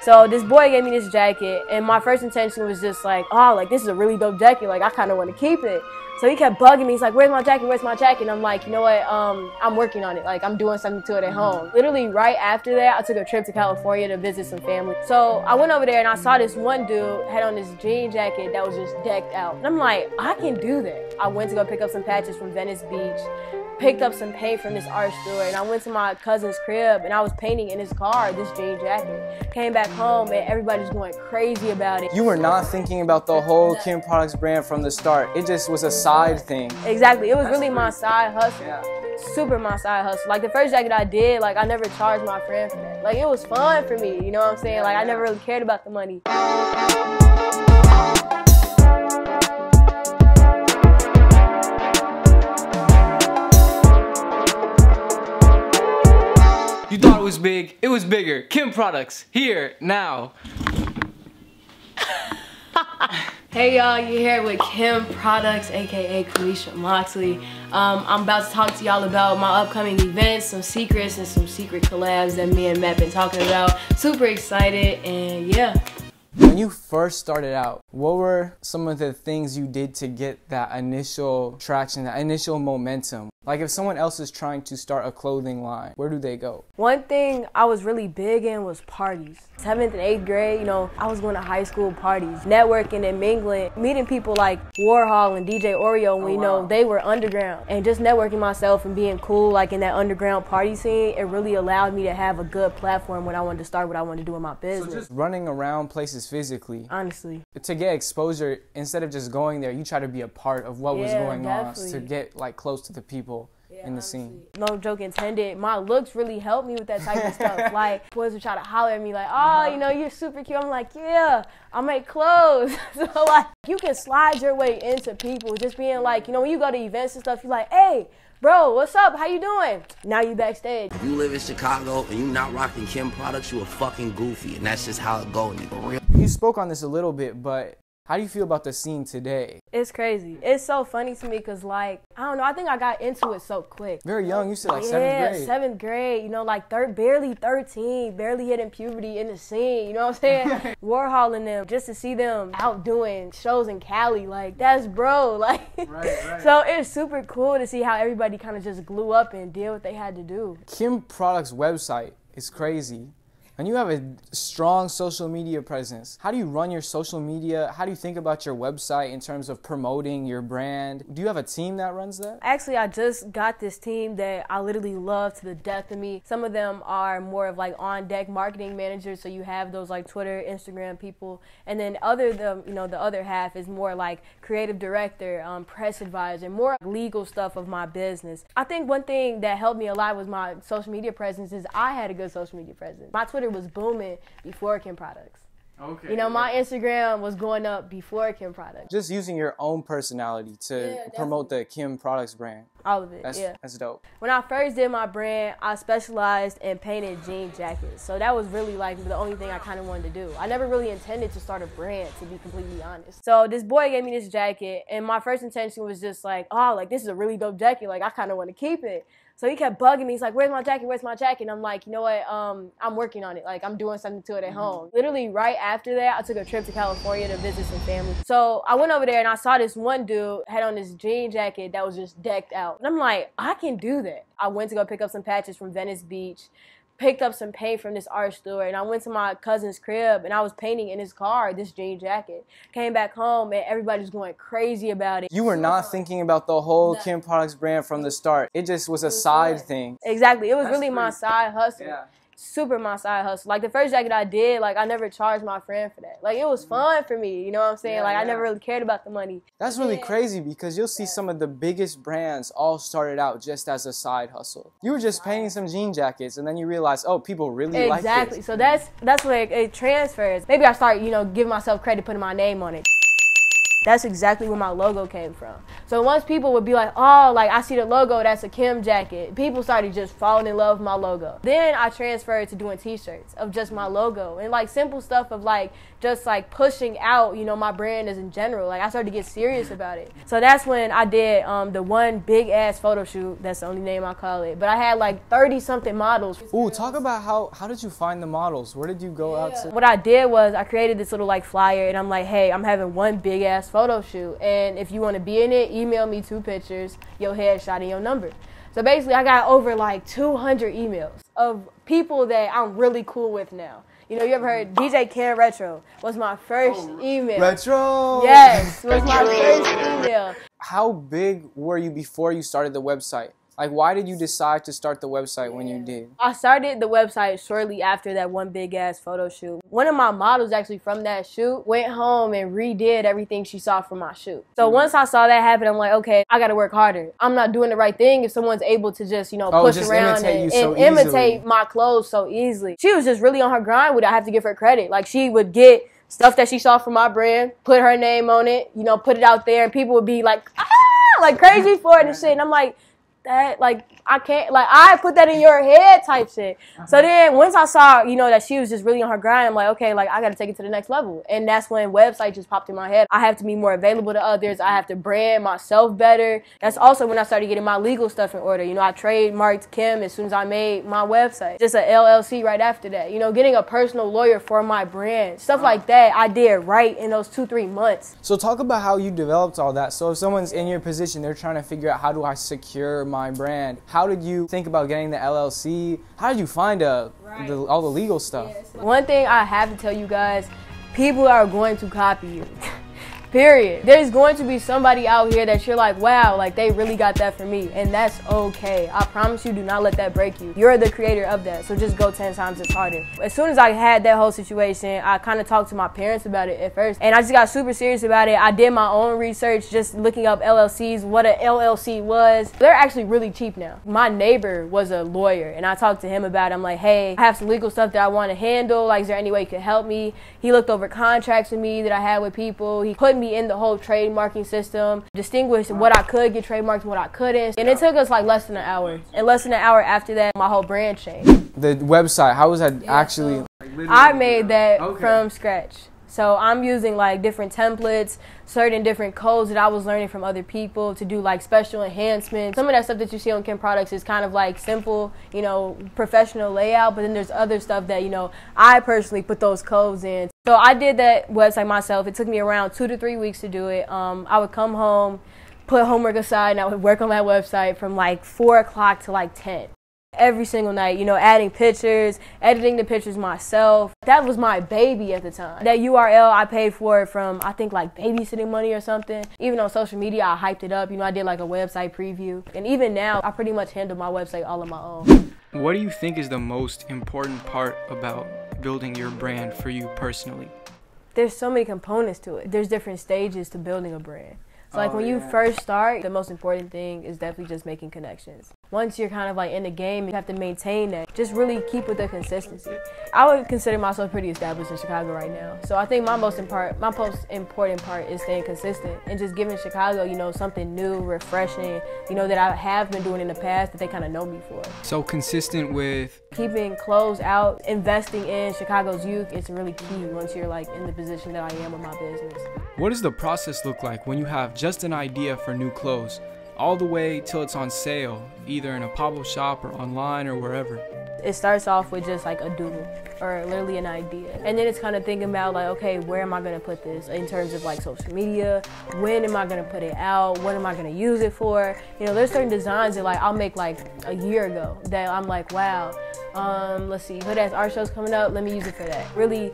So this boy gave me this jacket, and my first intention was just like, oh, like this is a really dope jacket. Like I kind of want to keep it. So he kept bugging me. He's like, where's my jacket? Where's my jacket? And I'm like, you know what? I'm working on it. Like I'm doing something to it at home. Literally right after that, I took a trip to California to visit some family. So I went over there and I saw this one dude had on this jean jacket that was just decked out. And I'm like, I can do that. I went to go pick up some patches from Venice Beach, picked up some paint from this art store, and I went to my cousin's crib and I was painting in his car this jean jacket. Came back home and everybody's going crazy about it. You were not thinking about the whole Kim Products brand from the start. It just was a side thing. Exactly. It was really my side hustle. Yeah. Super my side hustle. Like the first jacket I did, like I never charged my friend for that. Like it was fun for me, you know what I'm saying? Like I never really cared about the money. You thought it was big, it was bigger. Kim Products, here, now. Hey y'all, you're here with Kim Products, aka Kalisha Moxley. I'm about to talk to y'all about my upcoming events, some secrets and some secret collabs that me and Matt been talking about. Super excited, and yeah. When you first started out, what were some of the things you did to get that initial traction, that initial momentum? Like if someone else is trying to start a clothing line, where do they go? One thing I was really big in was parties. 7th and 8th grade, you know, I was going to high school parties, networking and mingling, meeting people like Warhol and DJ Oreo when, you know, they were underground. And just networking myself and being cool like in that underground party scene, it really allowed me to have a good platform when I wanted to start what I wanted to do in my business. So just running around places physically. Honestly. To get exposure, instead of just going there, you try to be a part of what was going on to get like close to the people. In the scene. No joke intended. My looks really helped me with that type of stuff. Like, boys would try to holler at me like, oh, you know, you're super cute. I'm like, yeah, I make clothes. So, like, you can slide your way into people just being like, you know, when you go to events and stuff, you're like, hey, bro, what's up? How you doing? Now you backstage. If you live in Chicago and you not rocking Kim Products, you a fucking goofy. And that's just how it goes, nigga. You spoke on this a little bit, but how do you feel about the scene today? It's crazy. It's so funny to me because, like, I don't know, I think I got into it so quick. Very young, you said like 7th grade. Yeah, 7th grade, you know, like barely 13, barely hitting puberty in the scene, you know what I'm saying? Warhol and them, just to see them out doing shows in Cali, like, that's bro, like. Right. So it's super cool to see how everybody kind of just glue up and did what they had to do. Kim Products website is crazy. And you have a strong social media presence. How do you run your social media? How do you think about your website in terms of promoting your brand? Do you have a team that runs that? Actually, I just got this team that I literally love to the death of me. Some of them are more of like on-deck marketing managers, so you have those like Twitter, Instagram people. And then the other half is more like creative director, press advisor, more legal stuff of my business. I think one thing that helped me a lot with my social media presence is I had a good social media presence. My Twitter was booming before Kim Products. Okay. You know, my Instagram was going up before Kim Products. Just using your own personality to promote the Kim Products brand. All of it, That's dope. When I first did my brand, I specialized in painted jean jackets. So that was really like the only thing I kind of wanted to do. I never really intended to start a brand, to be completely honest. So this boy gave me this jacket, and my first intention was just like, oh, like this is a really dope jacket. Like I kind of want to keep it. So he kept bugging me. He's like, where's my jacket? Where's my jacket? And I'm like, you know what? I'm working on it. Like, I'm doing something to it at home. Literally right after that, I took a trip to California to visit some family. So I went over there and I saw this one dude had on this jean jacket that was just decked out. And I'm like, I can do that. I went to go pick up some patches from Venice Beach, picked up some paint from this art store, and I went to my cousin's crib and I was painting in his car this jean jacket. Came back home and everybody's going crazy about it. You were not thinking about the whole Kim Products brand from the start. It just was a side thing. Exactly. It was really my side hustle. Yeah. Super my side hustle. Like the first jacket I did, like I never charged my friend for that. Like it was fun for me, you know what I'm saying? I never really cared about the money. That's really crazy because you'll see some of the biggest brands all started out just as a side hustle. You were just painting some jean jackets and then you realize, oh, people really like this. Exactly. So that's where it transfers. Maybe I start, you know, giving myself credit, putting my name on it. That's exactly where my logo came from. So once people would be like, oh, like I see the logo, that's a Kim jacket, people started just falling in love with my logo. Then I transferred to doing t-shirts of just my logo and like simple stuff of like just like pushing out, you know, my brand as in general. Like I started to get serious about it. So that's when I did the one big ass photo shoot. That's the only name I call it. But I had like 30 something models. Ooh, talk about how did you find the models? Where did you go out to? What I did was I created this little like flyer and I'm like, hey, I'm having one big ass photo shoot. And if you want to be in it, email me 2 pictures, your headshot and your number. So basically I got over like 200 emails of people that I'm really cool with now. You know, you ever heard DJ Ken Retro was my first email. Retro! Yes, was my first email. How big were you before you started the website? Like, why did you decide to start the website when you did? I started the website shortly after that one big ass photo shoot. One of my models actually from that shoot went home and redid everything she saw from my shoot. So once I saw that happen, I'm like, okay, I gotta work harder. I'm not doing the right thing if someone's able to just, you know, push just around and imitate my clothes so easily. She was just really on her grind with it. I have to give her credit. Like, she would get stuff that she saw from my brand, put her name on it, you know, put it out there, and people would be like, ah, like crazy for it and shit. And I'm like, that, like, I can't, like, I put that in your head type shit. So then once I saw, you know, that she was just really on her grind, I'm like, okay, like, I got to take it to the next level. And that's when website just popped in my head. I have to be more available to others. I have to brand myself better. That's also when I started getting my legal stuff in order. You know, I trademarked Kim as soon as I made my website. Just an LLC right after that. You know, getting a personal lawyer for my brand. Stuff like that I did right in those 2-3 months. So talk about how you developed all that. So if someone's in your position, they're trying to figure out, how do I secure my brand? How did you think about getting the LLC? How did you find all the legal stuff? One thing I have to tell you guys, people are going to copy you. Period. There's going to be somebody out here that you're like, wow, like they really got that for me. And that's okay. I promise you, do not let that break you. You're the creator of that. So just go 10 times as harder. As soon as I had that whole situation, I kind of talked to my parents about it at first. And I just got super serious about it. I did my own research, just looking up LLCs, what an LLC was. They're actually really cheap now. My neighbor was a lawyer and I talked to him about it. I'm like, hey, I have some legal stuff that I want to handle. Like, is there any way you could help me? He looked over contracts with me that I had with people. He put me in the whole trademarking system, distinguished what I could get trademarked and what I couldn't. And it took us like less than an hour. And less than an hour after that, my whole brand changed. The website, how was that actually? I made that from scratch. So I'm using like different templates, certain different codes that I was learning from other people to do like special enhancements. Some of that stuff that you see on Kim Products is kind of like simple, you know, professional layout, but then there's other stuff that, you know, I personally put those codes in. So I did that website myself. It took me around 2 to 3 weeks to do it. I would come home, put homework aside, and I would work on that website from like 4 o'clock to like 10. Every single night, you know, adding pictures, editing the pictures myself. That was my baby at the time. That URL, I paid for it from, I think, like babysitting money or something. Even on social media, I hyped it up. You know, I did like a website preview. And even now, I pretty much handle my website all on my own. What do you think is the most important part about building your brand for you personally? There's so many components to it. There's different stages to building a brand. So like when you first start, the most important thing is definitely just making connections. Once you're kind of like in the game, you have to maintain that. Just really keep with the consistency. I would consider myself pretty established in Chicago right now. So I think my most important part is staying consistent and just giving Chicago, you know, something new, refreshing, you know, that I have been doing in the past that they kind of know me for. So consistent with keeping clothes out, investing in Chicago's youth, it's really key once you're like in the position that I am with my business. What does the process look like when you have just an idea for new clothes, all the way till it's on sale, either in a pop-up shop or online or wherever? It starts off with just like a doodle or literally an idea. And then it's kind of thinking about like, okay, where am I going to put this in terms of like social media? When am I going to put it out? What am I going to use it for? You know, there's certain designs that like I'll make like a year ago that I'm like, wow, let's see, Hood Ass art show's coming up, let me use it for that. Really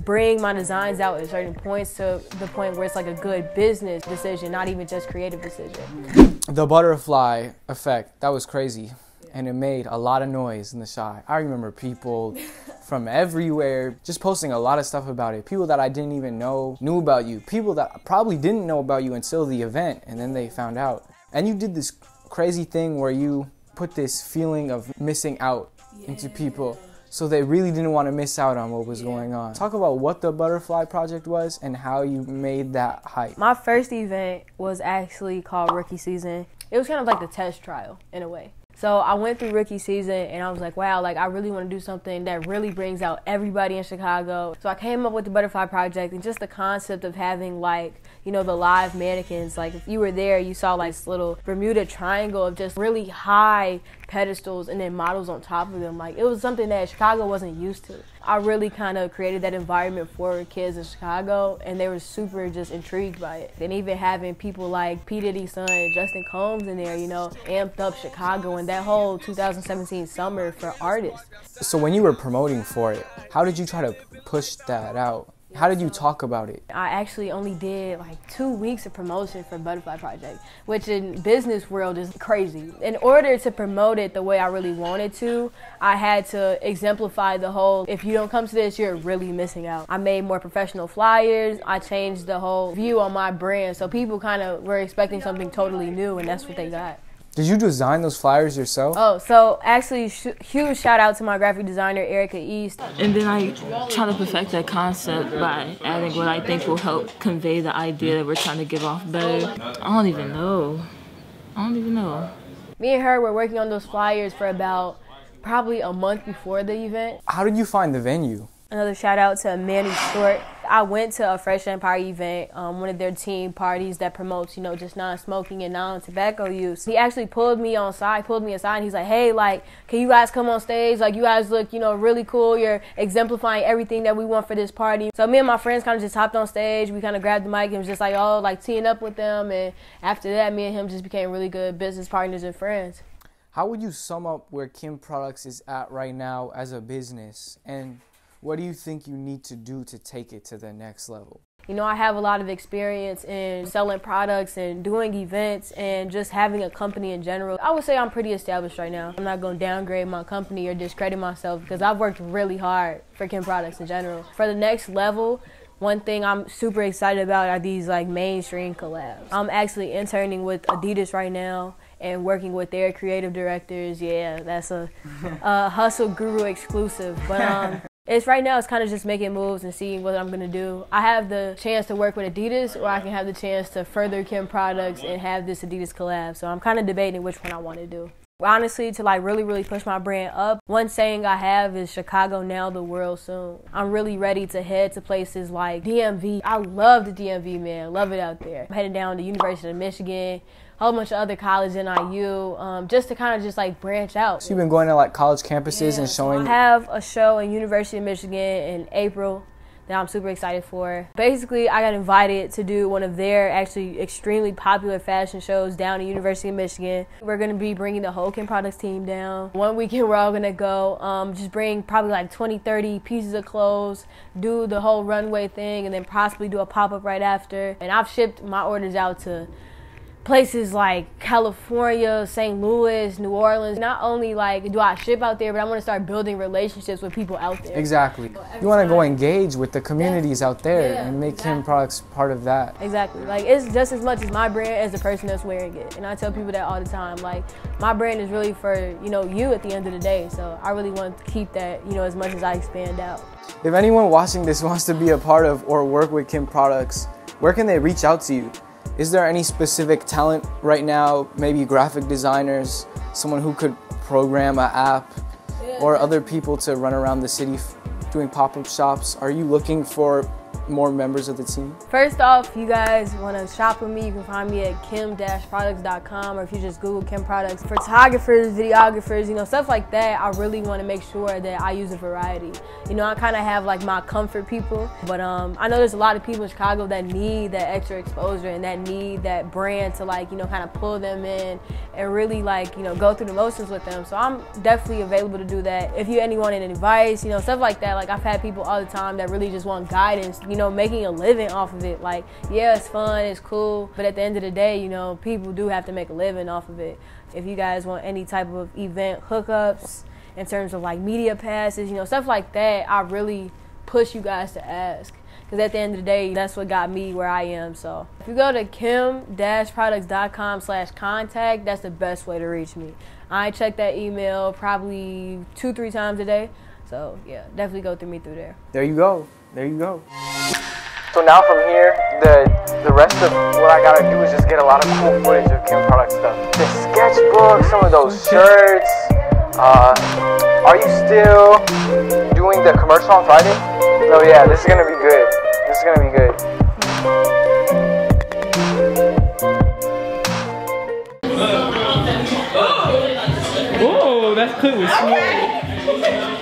bring my designs out at certain points to the point where it's like a good business decision, not even just creative decision. The butterfly effect, that was crazy. And it made a lot of noise in the shop. I remember people from everywhere just posting a lot of stuff about it. People that I didn't even know knew about you. People that probably didn't know about you until the event, and then they found out. And you did this crazy thing where you put this feeling of missing out into people. So they really didn't want to miss out on what was going on. Talk about what the Butterfly Project was and how you made that hype. My first event was actually called Rookie Season. It was kind of like the test trial in a way. So I went through rookie season and I was like, wow, like I really want to do something that really brings out everybody in Chicago. So I came up with the Butterfly Project and just the concept of having like, you know, the live mannequins. Like if you were there, you saw like this little Bermuda triangle of just really high pedestals and then models on top of them. Like it was something that Chicago wasn't used to. I really kind of created that environment for kids in Chicago and they were super just intrigued by it. And even having people like P. Diddy's son, Justin Combs in there, you know, amped up Chicago and that whole 2017 summer for artists. So when you were promoting for it, how did you try to push that out? How did you talk about it? I actually only did like 2 weeks of promotion for Butterfly Project, which in business world is crazy. In order to promote it the way I really wanted to, I had to exemplify the whole, if you don't come to this, you're really missing out. I made more professional flyers. I changed the whole view on my brand. So people kind of were expecting something totally new and that's what they got. Did you design those flyers yourself? Oh, so actually, huge shout out to my graphic designer, Erica East. And then I try to perfect that concept by adding what I think will help convey the idea that we're trying to give off better. I don't even know. Me and her were working on those flyers for about probably a month before the event. How did you find the venue? Another shout out to Manny Stewart. I went to a Fresh Empire event, one of their team parties that promotes, you know, just non-smoking and non-tobacco use. He actually pulled me aside and he's like, hey, like, can you guys come on stage? Like, you guys look, you know, really cool. You're exemplifying everything that we want for this party. So me and my friends kind of just hopped on stage. We kind of grabbed the mic and was just like, oh, like teeing up with them. And after that, me and him just became really good business partners and friends. How would you sum up where Kim Products is at right now as a business? And what do you think you need to do to take it to the next level? You know, I have a lot of experience in selling products and doing events and just having a company in general. I would say I'm pretty established right now. I'm not going to downgrade my company or discredit myself because I've worked really hard for Kim Products in general. For the next level, one thing I'm super excited about are these like mainstream collabs. I'm actually interning with Adidas right now and working with their creative directors. Yeah, that's a Hustle Guru exclusive. But it's right now, it's kind of just making moves and seeing what I'm going to do. I have the chance to work with Adidas, or I can have the chance to further Kim Products and have this Adidas collab. So I'm kind of debating which one I want to do. Honestly, to like really push my brand up, one saying I have is Chicago now, the world soon. I'm really ready to head to places like DMV. I love the DMV, man. Love it out there. I'm heading down to University of Michigan, a whole bunch of other colleges, NIU, just to kind of just like branch out. So you've been going to like college campuses and showing? I have a show in University of Michigan in April that I'm super excited for. Basically, I got invited to do one of their actually extremely popular fashion shows down at University of Michigan. We're gonna be bringing the whole Kim Products team down. One weekend we're all gonna go, just bring probably like 20, 30 pieces of clothes, do the whole runway thing, and then possibly do a pop-up right after. And I've shipped my orders out to places like California, St. Louis, New Orleans. Not only like do I ship out there, but I want to start building relationships with people out there. Exactly. You want to go engage with the communities out there and make Kim Products part of that. Exactly. Like it's just as much as my brand as the person that's wearing it. And I tell people that all the time. Like my brand is really for, you know, you at the end of the day. So I really want to keep that, you know, as much as I expand out. If anyone watching this wants to be a part of or work with Kim Products, where can they reach out to you? Is there any specific talent right now, maybe graphic designers, someone who could program an app, or other people to run around the city doing pop-up shops? Are you looking for more members of the team? First off, if you guys want to shop with me, you can find me at kim-products.com, or if you just Google Kim Products. Photographers, videographers, you know, stuff like that, I really want to make sure that I use a variety. You know, I kind of have like my comfort people, but I know there's a lot of people in Chicago that need that extra exposure and that need that brand to like, you know, kind of pull them in and really like, you know, go through the motions with them. So I'm definitely available to do that. If you anyone any advice, you know, stuff like that, like I've had people all the time that really just want guidance, you know, making a living off of it. Like, yeah, it's fun, it's cool, but at the end of the day, you know, people do have to make a living off of it. If you guys want any type of event hookups in terms of like media passes, you know, stuff like that, I really push you guys to ask. Because at the end of the day, that's what got me where I am. So if you go to kim-products.com/contact, that's the best way to reach me. I check that email probably 2-3 times a day. So So yeah, definitely go through me through there. There you go. There you go. So now from here, the rest of what I gotta do is just get a lot of cool footage of Kim product stuff. The sketchbook, some of those shirts. Are you still doing the commercial on Friday? Oh yeah, this is gonna be good. This is gonna be good. Oh, that clip was smooth.